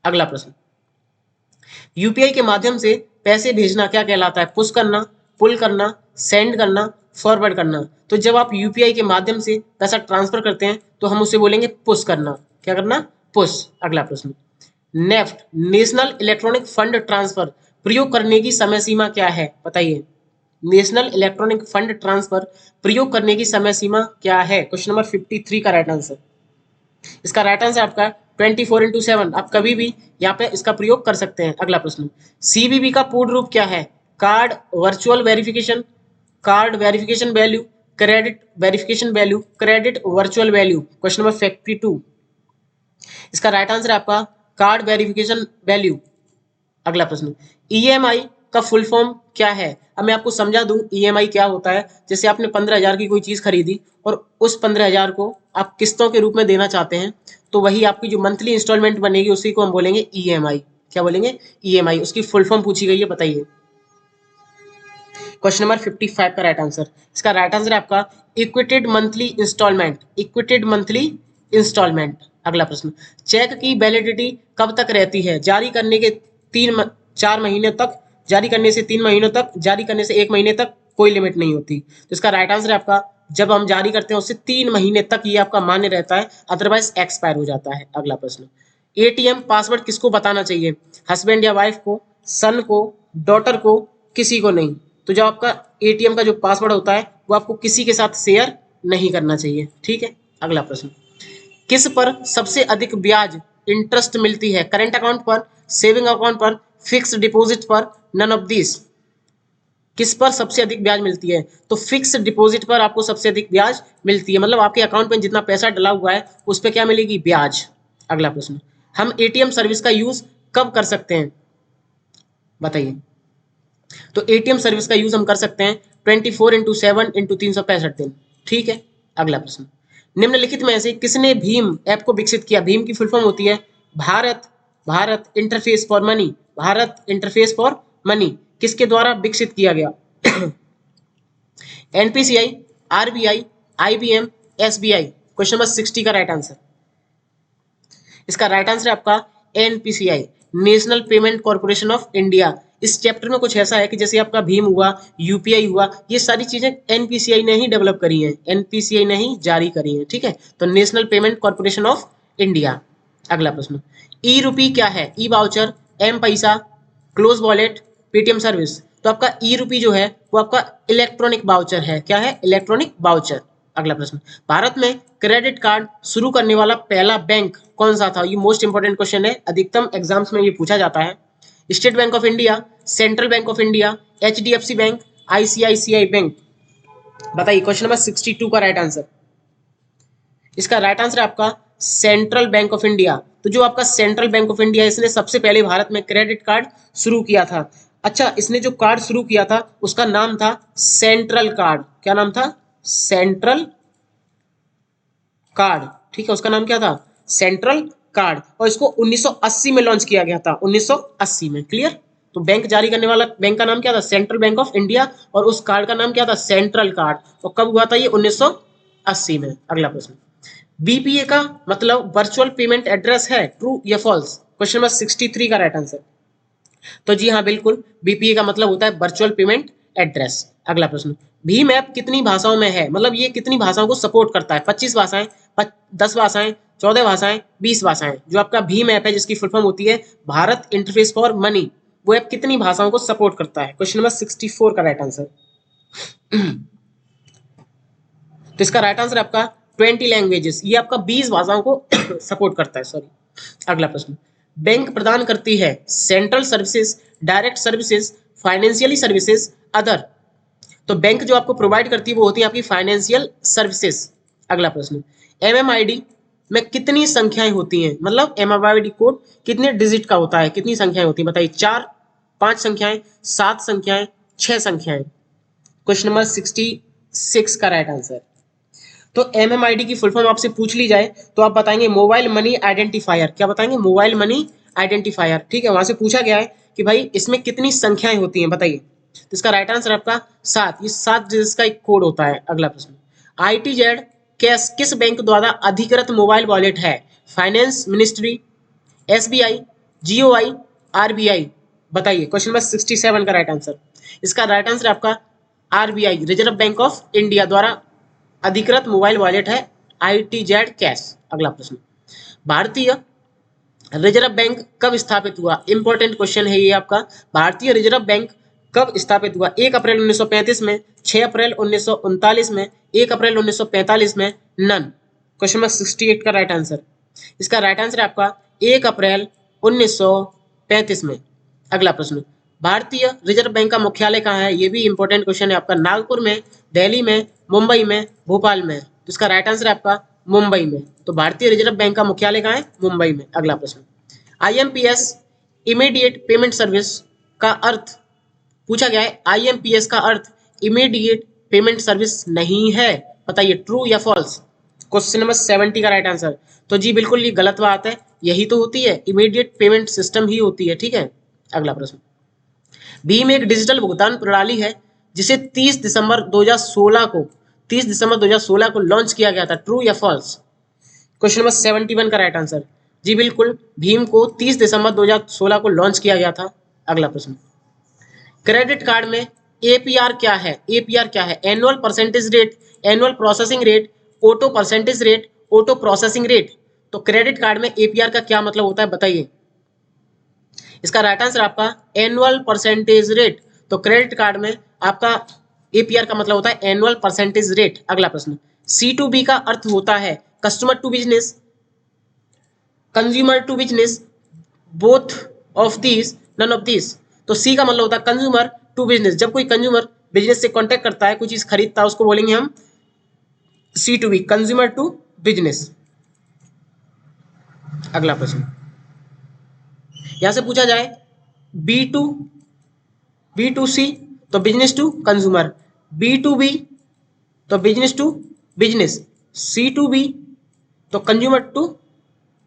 अगला प्रश्न, यूपीआई के माध्यम से पैसे भेजना क्या कहलाता है? पुश करना, पुल करना, सेंड करना, फॉरवर्ड करना। तो जब आप यूपीआई के माध्यम से पैसा ट्रांसफर करते हैं तो हम उसे बोलेंगे पुश करना। क्या करना? पुश। अगला प्रश्न, NEFT national electronic fund transfer प्रयोग करने की समय सीमा क्या है? बताइए नेशनल इलेक्ट्रॉनिक फंड ट्रांसफर प्रयोग करने की समय सीमा क्या है? क्वेश्चन नंबर 53 का राइट आंसर, इसका राइट आंसर आपका 24/7, आप कभी भी यहाँ पे इसका प्रयोग कर सकते हैं। अगला प्रश्न, सीवीवी का पूर्ण रूप क्या है? Card virtual verification, card verification value, credit verification value, credit virtual value. Question number 52, इसका राइट आंसर है आपका कार्ड वेरिफिकेशन वैल्यू। अगला प्रश्न, ईएमआई का फुल फॉर्म क्या है? अब मैं आपको समझा दूं ईएमआई क्या होता है। जैसे आपने 15,000 की कोई चीज खरीदी और उस 15,000 को आप किस्तों के रूप में देना चाहते हैं, तो वही आपकी जो मंथली इंस्टॉलमेंट बनेगी उसी को हम बोलेंगे ईएमआई। क्या बोलेंगे? ईएमआई। उसकी फुल फॉर्म पूछी गई है, बताइए। क्वेश्चन नंबर 55 का राइट आंसर, इसका राइट आंसर है आपका इक्विटेड मंथली इंस्टॉलमेंट, इक्विटेड मंथली इंस्टॉलमेंट। अगला प्रश्न, चेक की वैलिडिटी कब तक रहती है? जारी करने के 4 महीने तक, जारी करने से 3 महीनों तक, जारी करने से 1 महीने तक, कोई लिमिट नहीं होती। तो इसका राइट आंसर है आपका जब हम जारी करते हैं उससे 3 महीने तक ये आपका मान्य रहता है, अदरवाइज एक्सपायर हो जाता है। अगला प्रश्न, एटीएम पासवर्ड किसको बताना चाहिए? हस्बैंड या वाइफ को, सन को, डॉटर को, किसी को नहीं। तो जो आपका एटीएम का जो पासवर्ड होता है वो आपको किसी के साथ शेयर नहीं करना चाहिए। ठीक है, अगला प्रश्न, किस पर सबसे अधिक ब्याज इंटरेस्ट मिलती है? करेंट अकाउंट पर, सेविंग अकाउंट पर, फिक्स डिपॉजिट पर, नन ऑफ दिस। किस पर सबसे अधिक ब्याज मिलती है? तो फिक्स डिपॉजिट पर आपको सबसे अधिक ब्याज मिलती है, मतलब आपके अकाउंट में जितना पैसा डला हुआ है उस पर क्या मिलेगी? ब्याज। अगला प्रश्न, हम एटीएम सर्विस का यूज कब कर सकते हैं बताइए। तो एटीएम सर्विस का यूज हम कर सकते हैं 24/7/365 दिन। ठीक है, अगला प्रश्न, निम्नलिखित में से किसने भीम ऐप को विकसित किया? भीम की फुल फॉर्म होती है Bharat Bharat interface for money. Bharat interface for money किसके द्वारा विकसित किया गया? NPCI, RBI, IBM, SBI. Question number 60 का राइट आंसर। इसका राइट आंसर है आपका NPCI, National payment corporation of India. इस चैप्टर में कुछ ऐसा है कि जैसे आपका भीम हुआ, यूपीआई हुआ, ये सारी चीजें एनपीसीआई ने ही डेवलप करी हैं, एनपीसीआई ने ही जारी करी हैं। ठीक है, तो national payment corporation of India. अगला प्रश्न, ई रूपी क्या है? ई वाउचर, एम पैसा, क्लोज वॉलेट, पेटीएम सर्विस। तो आपका ई रूपी जो है वो आपका इलेक्ट्रॉनिक वाउचर है। क्या है? Electronic voucher. अगला प्रश्न, भारत में क्रेडिट कार्ड शुरू करने वाला पहला बैंक कौन सा था? ये मोस्ट इंपोर्टेंट क्वेश्चन है, अधिकतम एग्जाम्स में ये पूछा जाता है। State bank of India, central bank of India, HDFC bank, ICICI bank. बताइए क्वेश्चन नंबर 62 का राइट आंसर। इसका राइट आंसर है आपका सेंट्रल बैंक ऑफ इंडिया। तो जो आपका सेंट्रल बैंक ऑफ इंडिया है, इसने सबसे पहले भारत में क्रेडिट कार्ड शुरू किया था। अच्छा, इसने जो कार्ड शुरू किया था उसका नाम था सेंट्रल कार्ड। क्या नाम था? Central card. ठीक है, उसका नाम क्या था? Central card. और इसको 1980 में लॉन्च किया गया था, 1980 में। क्लियर? तो बैंक जारी करने वाला बैंक का नाम क्या था? Central bank of India. और उस कार्ड का नाम क्या था? Central card. और कब हुआ था ये? 1980 में। अगला प्रश्न, बीपीए का मतलब वर्चुअल पेमेंट एड्रेस है, ट्रू या फॉल्स? क्वेश्चन नंबर 63 का राइट आंसर। तो जी हाँ, बिल्कुल, बीपीए का मतलब होता है वर्चुअल पेमेंट एड्रेस। अगला प्रश्न, भीम ऐप कितनी भाषाओं में है? मतलब ये कितनी भाषाओं को सपोर्ट करता है? 25 भाषाएं, 10 भाषाएं, 14 भाषाएं, 20 भाषाएं। जो आपका भीम ऐप है जिसकी फुल फॉर्म होती है भारत इंटरफेस फॉर मनी, वो ऐप कितनी भाषाओं को सपोर्ट करता है? क्वेश्चन नंबर 64 का राइट आंसर। तो इसका राइट आंसर आपका 20 लैंग्वेजेस। ये आपका 20 भाषाओं को सपोर्ट करता है। सॉरी। अगला प्रश्न, बैंक प्रदान करती है central services, direct services, financially services, other. तो बैंक जो आपको प्रोवाइड करती है वो होती है आपकी फाइनेंशियल सर्विसेज। अगला प्रश्न, एमएमआईडी में कितनी संख्याएं होती हैं? मतलब एमएमआईडी कोड कितने डिजिट का होता है? कितनी संख्याएं होती हैं बताइए? 4, 5 संख्याएं, 7 संख्याएं, 6 संख्याएं। क्वेश्चन नंबर 66 का राइट आंसर। तो एमएमआईडी की फुल फॉर्म आपसे पूछ ली जाए तो आप बताएंगे मोबाइल मनी आइडेंटिफायर। क्या बताएंगे? Mobile money identifier. ठीक है, वहां से पूछा गया है कि भाई इसमें कितनी संख्याएं होती हैं बताइए। तो इसका राइट आंसर आपका 7। ये 7 डिजिट का एक कोड होता है। अगला प्रश्न, आईटीजेड किस बैंक द्वारा अधिकृत मोबाइल वॉलेट है? Finance ministry, SBI, GOI, RBI. बताइए क्वेश्चन नंबर 67 का राइट आंसर। इसका राइट आंसर आपका RBI, reserve bank of India द्वारा अधिकृत मोबाइल वॉलेट है आईटीजेड कैश। अगला प्रश्न, भारतीय रिजर्व बैंक कब स्थापित हुआ? इंपॉर्टेंट क्वेश्चन है ये आपका। भारतीय रिजर्व बैंक कब स्थापित हुआ? 1 अप्रैल 1935 में, 6 अप्रैल 1939 में, 1 अप्रैल 1945 में, नन। क्वेश्चन नंबर 68 का राइट आंसर। इसका राइट आंसर है आपका 1 अप्रैल 1935 में। अगला प्रश्न, भारतीय रिजर्व बैंक का मुख्यालय कहाँ है? ये भी इंपॉर्टेंट क्वेश्चन है आपका। नागपुर में, दिल्ली में, मुंबई में, भोपाल में। तो इसका राइट आंसर है आपका मुंबई में। तो भारतीय रिजर्व बैंक का मुख्यालय कहाँ है? मुंबई में। अगला प्रश्न, आईएमपीएस इमीडिएट पेमेंट सर्विस का अर्थ पूछा गया है। आईएमपीएस का अर्थ इमीडिएट पेमेंट सर्विस नहीं है। बताइए ट्रू या फॉल्स? क्वेश्चन नंबर 70 का राइट आंसर। तो जी बिल्कुल ये गलत बात है, यही तो होती है, इमीडिएट पेमेंट सिस्टम ही होती है। ठीक है, अगला प्रश्न, भीम एक डिजिटल भुगतान प्रणाली है जिसे 30 दिसंबर 2016 को लॉन्च किया गया था। ट्रू या फॉल्स? क्वेश्चन नंबर 71 का राइट आंसर। जी बिल्कुल, भीम को 30 दिसंबर 2016 को लॉन्च किया गया था। अगला प्रश्न, क्रेडिट कार्ड में एपीआर क्या है? एपीआर क्या है? Annual percentage rate, annual processing rate, auto percentage rate, auto processing rate. तो क्रेडिट कार्ड में एपीआर का क्या मतलब होता है बताइए? इसका राइट आंसर आपका एनुअल परसेंटेज रेट। तो क्रेडिट कार्ड में आपका एपीआर का मतलब होता है एनुअल परसेंटेज रेट। अगला प्रश्न, C2B का अर्थ होता है customer to business, consumer to business, both of this, none of this. तो सी का मतलब होता है कंज्यूमर टू बिजनेस। जब कोई कंज्यूमर बिजनेस से कॉन्टेक्ट करता है, कोई चीज खरीदता है, उसको बोलेंगे हम C2B, कंज्यूमर टू बिजनेस। अगला प्रश्न, यहां से पूछा जाए बी टू सी तो business to consumer, B to B तो business to business, C to B तो कंज्यूमर टू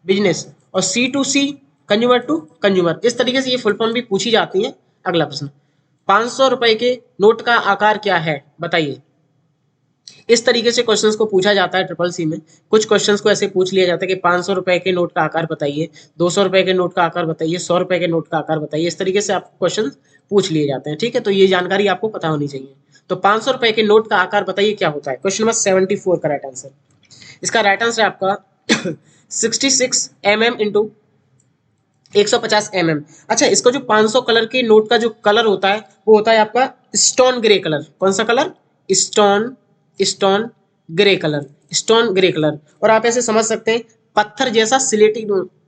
बिजनेस, और सी2सी कंज्यूमर टू कंज्यूमर। इस तरीके से ये फुल फॉर्म भी पूछी जाती है। अगला प्रश्न, 500 रुपए के नोट का आकार क्या है बताइए। इस तरीके से क्वेश्चंस को पूछा जाता है ट्रिपल सी में। कुछ क्वेश्चंस को ऐसे पूछ लिया जाता है कि 500 रुपए के नोट का आकार बताइए, 200 रुपए के नोट का आकार बताइए, 100 रुपए के नोट का आकार बताइए। इस तरीके से आपको क्वेश्चन पूछ लिए जाते हैं, ठीक है। तो ये जानकारी आपको पता होनी चाहिए। तो 500 रुपए के नोट का आकार बताइए क्या होता है। क्वेश्चन नंबर 74 का राइट आंसर। इसका राइट आंसर है आपका 66 mm इंटू 150 mm। अच्छा, इसका जो 500 कलर के नोट का जो कलर होता है वो होता है आपका स्टोन ग्रे कलर। कौन सा colour? Stone stone grey colour, stone grey colour. और आप ऐसे समझ सकते हैं पत्थर जैसा सिलेटी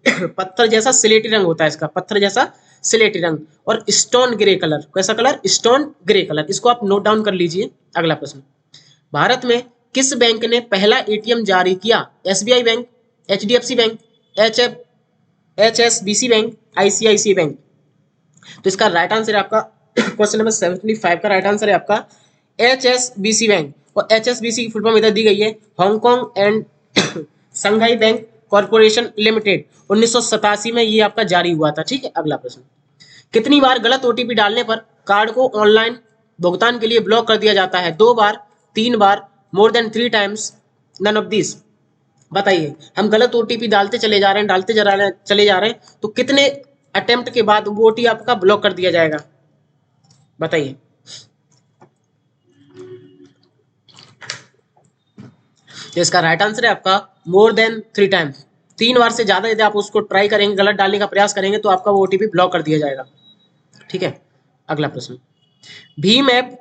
पत्थर जैसा सिलेटी रंग होता है इसका, पत्थर जैसा सिलेटी रंग। और स्टोन ग्रे कलर, कैसा कलर? Stone grey colour. इसको आप नोट डाउन कर लीजिए। अगला प्रश्न, भारत में किस बैंक ने पहला एटीएम जारी किया? SBI bank, HDFC bank, HSBC bank, ICIC bank. तो इसका राइट आंसर है आपका क्वेश्चन नंबर 75 का राइट आंसर है आपका एचएसबीसी बैंक। और एचएसबीसी की फुल फॉर्म इधर दी गई है, Hong Kong and Shanghai bank corporation limited. 1987 में ये आपका जारी हुआ था, ठीक है। अगला प्रश्न, कितनी बार गलत ओटीपी डालने पर कार्ड को ऑनलाइन भुगतान के लिए ब्लॉक कर दिया जाता है? 2 बार, 3 बार, more than 3 times, none of this. बताइए, हम गलत ओटीपी डालते चले जा रहे हैं, चले जा रहे हैं, तो कितने अटेम्प्ट के बाद वो ओटीपी आपका ब्लॉक कर दिया जाएगा? बताइए। तो इसका राइट आंसर है आपका मोर देन 3 टाइम्स। 3 बार से ज्यादा यदि आप उसको ट्राई करेंगे, गलत डालने का प्रयास करेंगे, तो आपका वो ओटीपी ब्लॉक कर दिया जाएगा, ठीक है। अगला प्रश्न, भीम ऐप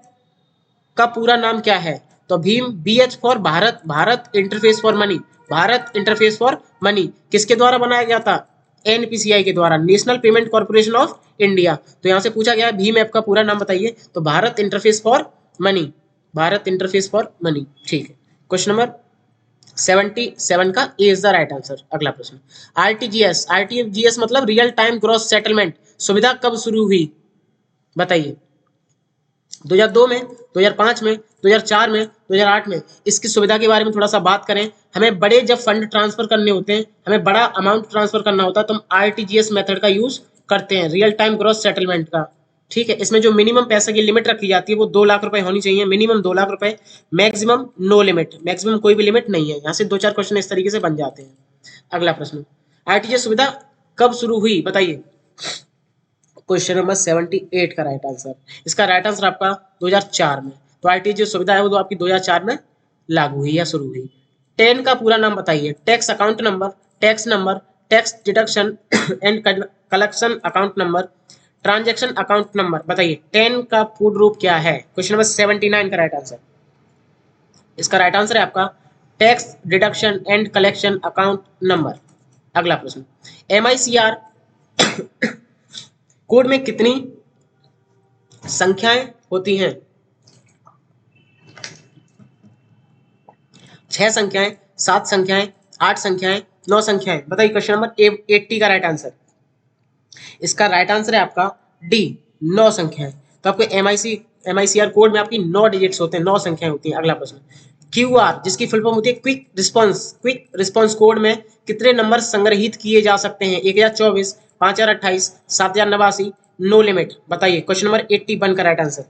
का पूरा नाम क्या है? तो भीम, BH for Bharat, Bharat interface for money, Bharat interface for money किसके द्वारा बनाया गया था? एनपीसीआई के द्वारा, national payment corporation of India. तो यहां से पूछा गया भीम ऐप का पूरा नाम बताइए, तो Bharat interface for money, Bharat interface for money, ठीक है। क्वेश्चन नंबर 77 का ए इज द राइट आंसर। अगला प्रश्न, आरटीजीएस, आरटीजीएस मतलब रियल टाइम ग्रॉस सेटलमेंट सुविधा कब शुरू हुई? बताइए। 2002 में, 2005 में, 2004 में, 2008 में। इसकी सुविधा के बारे में थोड़ा सा बात करें, हमें बड़े जब फंड ट्रांसफर करने होते हैं, हमें बड़ा अमाउंट ट्रांसफर करना होता है, तो हम आरटीजीएस मेथड का यूज करते हैं, रियल टाइम ग्रॉस सेटलमेंट का, ठीक है। इसमें जो मिनिमम पैसे की लिमिट रखी जाती है वो 2 लाख रुपए होनी चाहिए, मिनिमम 2 लाख रुपए, मैक्सिमम नो लिमिट, मैक्सिमम कोई भी लिमिट नहीं है। यहाँ से 2-4 क्वेश्चन इस तरीके से बन जाते हैं। अगला प्रश्न, आरटीजीएस सुविधा कब शुरू हुई? बताइए। क्वेश्चन नंबर 78 का राइट आंसर। इसका राइट आंसर आपका 2004 में। तो आरटीजीएस सुविधा है वो तो आपकी 2004 में लागू हुई या शुरू हुई। 10 का पूरा नाम बताइए। Tax account number, tax deduction and collection account number, transaction account number. बताइए 10 का पूर्ण रूप क्या है? क्वेश्चन नंबर 79 का राइट आंसर। इसका राइट आंसर है आपका tax deduction and collection account number. अगला प्रश्न, एमआईसीआर कोड में कितनी संख्याएं होती हैं? 6 संख्याएं, 7 संख्याएं, 8 संख्याएं, 9 संख्याएं। बताइए। क्वेश्चन नंबर 80 का राइट आंसर। इसका राइट आंसर है आपका डी, 9 संख्याएं। तो आपको एमआईसीआर कोड में आपकी 9 डिजिट्स होते हैं, 9 संख्याएं होती हैं। अगला प्रश्न, क्यूआर जिसकी फुल फॉर्म होती है क्विक रिस्पॉन्स कोड में कितने नंबर संग्रहित किए जा सकते हैं? 1024, 5028, 7089, नो लिमिट। बताइए। क्वेश्चन नंबर 81 का राइट आंसर।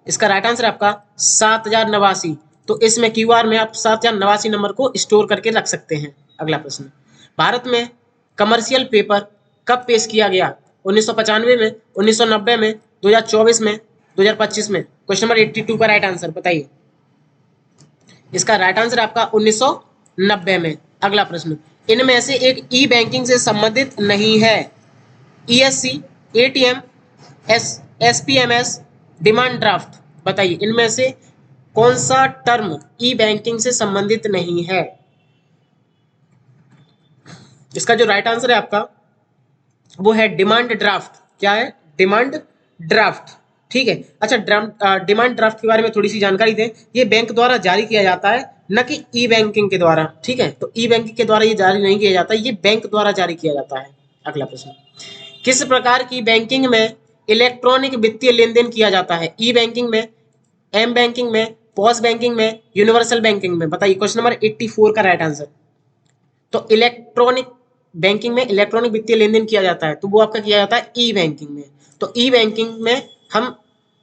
इसका राइट आंसर है आपका 7089। तो इसमें क्यूआर में आप 7089 नंबर को स्टोर करके रख सकते हैं। अगला प्रश्न, भारत में कमर्शियल पेपर कब पेश किया गया? 1995 में, 1990 में, 2024 में, 2025 में। क्वेश्चन नंबर 82 का राइट आंसर बताइए। इसका राइट आंसर आपका 1990 में। अगला प्रश्न, इनमें से एक ई बैंकिंग से संबंधित नहीं है? ESC, ATM, SPMS, demand draft. बताइए इनमें से कौन सा टर्म ई बैंकिंग से संबंधित नहीं है? इसका जो राइट आंसर है आपका वो है डिमांड ड्राफ्ट। क्या है? डिमांड ड्राफ्ट, ठीक है। अच्छा, डिमांड ड्राफ्ट के बारे में थोड़ी सी जानकारी दें। ये बैंक द्वारा जारी किया जाता है, न कि ई बैंकिंग के द्वारा, ठीक है। तो ई बैंकिंग के द्वारा ये जारी नहीं किया जाता, ये बैंक द्वारा जारी किया जाता है। अगला प्रश्न, किस प्रकार की बैंकिंग में इलेक्ट्रॉनिक वित्तीय लेन देन किया जाता है? ई बैंकिंग में, एम बैंकिंग में, पॉस बैंकिंग में, यूनिवर्सल बैंकिंग में? बताइए, क्वेश्चन नंबर 84 का राइट आंसर। तो इलेक्ट्रॉनिक बैंकिंग में इलेक्ट्रॉनिक वित्तीय लेन देन किया जाता है, तो वो आपका किया जाता है ई बैंकिंग में। तो ई बैंकिंग में हम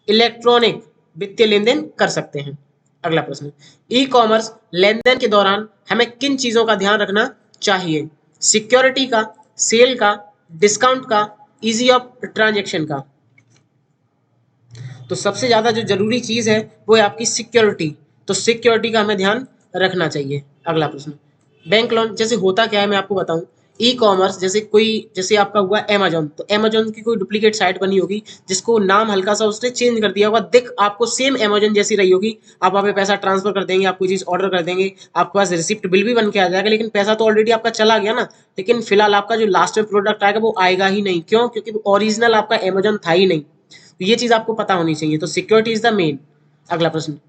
इलेक्ट्रॉनिक वित्तीय लेन देन कर सकते हैं। अगला प्रश्न, ई कॉमर्स लेन देन के दौरान हमें किन चीजों का ध्यान रखना चाहिए? सिक्योरिटी का, सेल का, डिस्काउंट का, इजी ऑफ ट्रांजेक्शन का? तो सबसे ज्यादा जो जरूरी चीज है वो है आपकी सिक्योरिटी, तो सिक्योरिटी का हमें ध्यान रखना चाहिए। अगला प्रश्न, बैंक लोन जैसे होता क्या है मैं आपको बताऊं। ई कॉमर्स जैसे कोई, जैसे आपका हुआ अमेजोन, तो अमेजोन की कोई डुप्लीकेट साइट बनी होगी जिसको नाम हल्का सा उसने चेंज कर दिया होगा, दिख आपको सेम अमेजोन जैसी रही होगी। आप वहाँ पे पैसा ट्रांसफर कर देंगे, आप कोई चीज ऑर्डर कर देंगे, आपके पास रिसिप्ट बिल भी बन के आ जाएगा, लेकिन पैसा तो ऑलरेडी आपका चला गया ना। लेकिन फिलहाल आपका जो लास्ट में प्रोडक्ट आएगा वो आएगा ही नहीं। क्यों? क्योंकि ओरिजिनल आपका अमेजोन था ही नहीं। तो ये चीज आपको पता होनी चाहिए, तो सिक्योरिटी इज द मेन। अगला प्रश्न,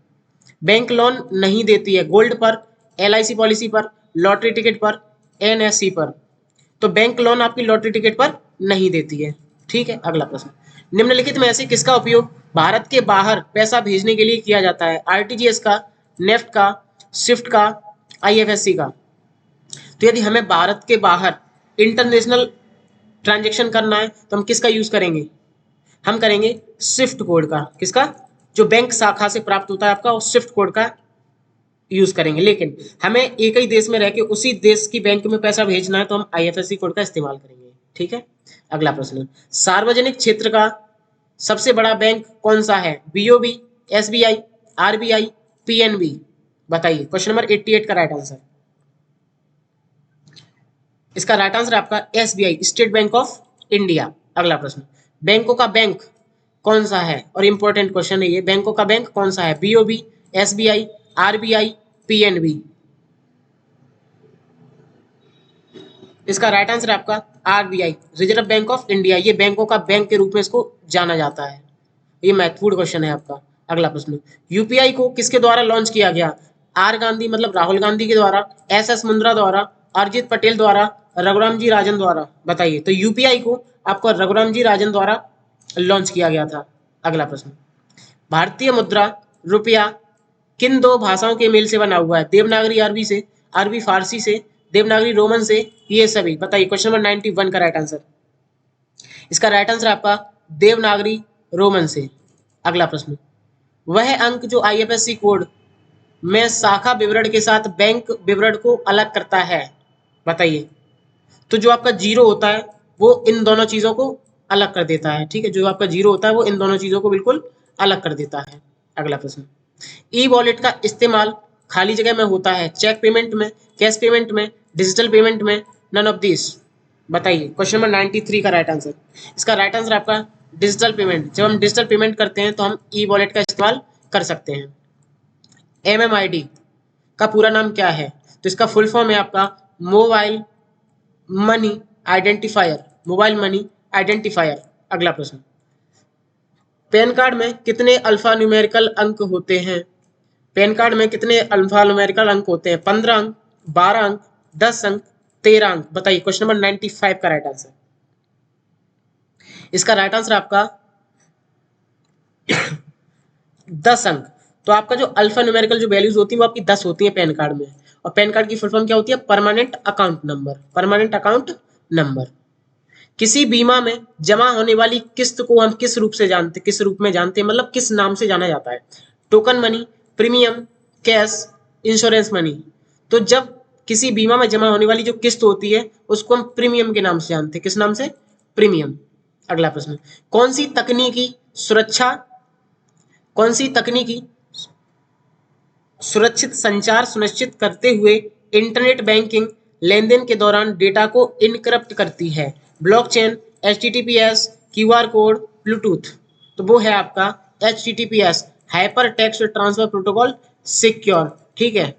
बैंक लोन नहीं देती है गोल्ड पर, एलआईसी पॉलिसी पर, लॉटरी टिकट पर, एनएससी पर? तो बैंक लोन आपकी लॉटरी टिकट पर नहीं देती है। ठीक है। अगला प्रश्न, निम्नलिखित में से किसका उपयोग भारत के बाहर पैसा भेजने के लिए किया जाता है? आरटीजीएस का, नेफ्ट का, स्विफ्ट का, आईएफएससी का? तो यदि हमें भारत के बाहर इंटरनेशनल ट्रांजेक्शन करना है तो हम किसका यूज करेंगे? हम करेंगे स्विफ्ट कोड का। किसका? जो बैंक शाखा से प्राप्त होता है आपका, उस स्विफ्ट कोड का यूज करेंगे। लेकिन हमें एक ही देश में रह के उसी देश की बैंक में पैसा भेजना है तो हम आईएफएससी कोड का इस्तेमाल करेंगे। ठीक है। अगला प्रश्न, सार्वजनिक क्षेत्र का सबसे बड़ा बैंक कौन सा है? BOB, SBI, RBI, PNB? बताइए, क्वेश्चन नंबर 88 का राइट आंसर। इसका राइट आंसर आपका SBI, state bank of India. अगला प्रश्न, बैंकों का बैंक कौन सा है? और इंपॉर्टेंट क्वेश्चन है ये, बैंकों का बैंक कौन सा है? BOB, SBI, RBI, PNB? इसका राइट आंसर आपका RBI, reserve bank of India. ये बैंकों का बैंक के रूप में इसको जाना जाता है। ये महत्वपूर्ण क्वेश्चन है आपका। अगला प्रश्न, यूपीआई को किसके द्वारा लॉन्च किया गया? आर गांधी मतलब राहुल गांधी के द्वारा, एस मुंद्रा द्वारा, अरिजीत पटेल द्वारा, रघुराम जी राजन द्वारा? बताइए। तो यूपीआई को आपको रघुराम जी राजन द्वारा लॉन्च किया गया था। अगला प्रश्न, भारतीय मुद्रा रुपया किन दो भाषाओं के मेल से बना हुआ है? देवनागरी अरबी से, अरबी फारसी से, देवनागरी रोमन से, ये सभी? बताइए, क्वेश्चन नंबर 91 का राइट आंसर। इसका राइट आंसर आपका देवनागरी रोमन से। अगला प्रश्न, वह अंक जो आईएफएससी कोड में शाखा विवरण के साथ बैंक विवरण को अलग करता है? बताइए। तो जो आपका जीरो होता है वो इन दोनों चीजों को अलग कर देता है। ठीक है, जो आपका जीरो होता है वो इन दोनों चीजों को बिल्कुल अलग कर देता है। अगला प्रश्न, ई वॉलेट का इस्तेमाल खाली जगह में होता है? चेक पेमेंट में, कैश पेमेंट में, डिजिटल पेमेंट में, नन ऑफ दिस? बताइए, क्वेश्चन नंबर 93 का राइट आंसर। इसका राइट आंसर आपका डिजिटल पेमेंट। जब हम डिजिटल पेमेंट करते हैं तो हम ई वॉलेट का इस्तेमाल कर सकते हैं। एमएमआईडी का पूरा नाम क्या है? तो इसका फुल फॉर्म है आपका mobile money identifier, mobile money identifier. अगला प्रश्न, पैन कार्ड में कितने अल्फा न्यूमेरिकल अंक होते हैं? पैन कार्ड में कितने अल्फा न्यूमेरिकल अंक होते हैं? 15 अंक, 12 अंक, 10 अंक, 13 अंक? बताइए, क्वेश्चन नंबर 95 का राइट आंसर। इसका राइट आंसर आपका 10 अंक। तो आपका जो अल्फा न्यूमेरिकल जो वैल्यूज होती है वो आपकी 10 होती है पैन कार्ड में। और पैन कार्ड की फुल फॉर्म क्या होती है? Permanent account number, permanent account number. किसी बीमा में जमा होने वाली किस्त को हम किस रूप से जानते, किस रूप में जानते हैं, मतलब किस नाम से जाना जाता है? Token money, premium, cash, insurance money? तो जब किसी बीमा में जमा होने वाली जो किस्त होती है उसको हम प्रीमियम के नाम से जानते हैं। किस नाम से? प्रीमियम। अगला प्रश्न, कौन सी तकनीकी सुरक्षा, कौन सी तकनीकी सुरक्षित संचार सुनिश्चित करते हुए इंटरनेट बैंकिंग लेन देन के दौरान डेटा को इनक्रप्ट करती है? Blockchain, HTTPS, QR code, Bluetooth? तो वो है आपका HTTPS, hyper text transfer protocol secure. ठीक है।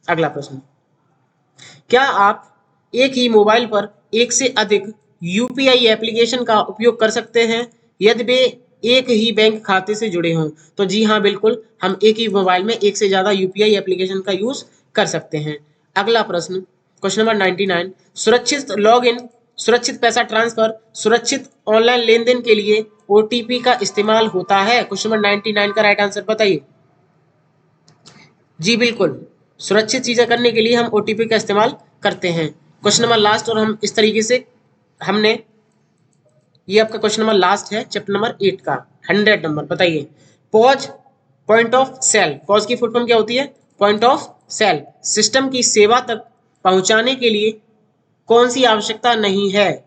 अगला प्रश्न, क्या आप एक ही मोबाइल पर एक से अधिक यूपीआई एप्लीकेशन का उपयोग कर सकते हैं यदि वे एक ही बैंक खाते से जुड़े हों? तो जी हाँ, बिल्कुल, हम एक ही मोबाइल में एक से ज्यादा यूपीआई एप्लीकेशन का यूज कर सकते हैं। अगला प्रश्न, क्वेश्चन नंबर 99, सुरक्षित लॉगिन सुरक्षित पैसा ट्रांसफर, सुरक्षित ऑनलाइन लेन देन के लिए ओटीपी का इस्तेमाल होता है? क्वेश्चन नंबर 99 का राइट आंसर बताइए। जी बिल्कुल, सुरक्षित चीजें करने के लिए हम ओटीपी का इस्तेमाल करते हैं। क्वेश्चन नंबर लास्ट, और हम इस तरीके से हमने, ये आपका क्वेश्चन नंबर लास्ट है चैप्टर नंबर 8 का 100 नंबर। बताइए, POS point of sale, POS की फुल फॉर्म क्या होती है? Point of cell. सिस्टम की सेवा तक पहुंचाने के लिए कौन सी आवश्यकता नहीं है?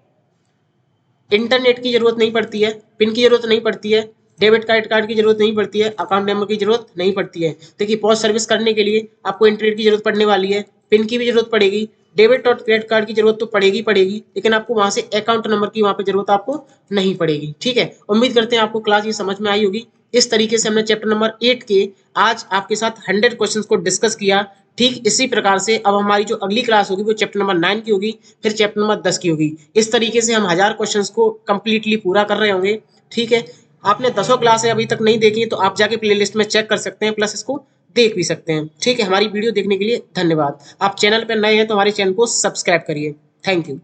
इंटरनेट की जरूरत नहीं पड़ती है, पिन की जरूरत नहीं पड़ती है, डेबिट कार्ड की जरूरत नहीं पड़ती है, अकाउंट नंबर की जरूरत नहीं पड़ती है। देखिए, पॉज सर्विस करने के लिए आपको इंटरनेट की जरूरत पड़ने वाली है, पिन की भी जरूरत पड़ेगी, डेबिट और क्रेडिट कार्ड की जरूरत तो पड़ेगी पड़ेगी, लेकिन आपको वहां से अकाउंट नंबर की वहां पे जरूरत आपको नहीं पड़ेगी। ठीक है, उम्मीद करते हैं आपको क्लास ये समझ में आई होगी। इस तरीके से हमने चैप्टर नंबर 8 के आज आपके साथ 100 क्वेश्चंस को डिस्कस किया। ठीक इसी प्रकार से अब हमारी जो अगली क्लास होगी वो चैप्टर नंबर 9 की होगी, फिर चैप्टर नंबर 10 की होगी। इस तरीके से हम 1000 क्वेश्चंस को कंप्लीटली पूरा कर रहे होंगे। ठीक है, आपने 10 क्लासें अभी तक नहीं देखी तो आप जाके प्लेलिस्ट में चेक कर सकते हैं, प्लस इसको देख भी सकते हैं। ठीक है, हमारी वीडियो देखने के लिए धन्यवाद। आप चैनल पर नए हैं तो हमारे चैनल को सब्सक्राइब करिए। Thank you.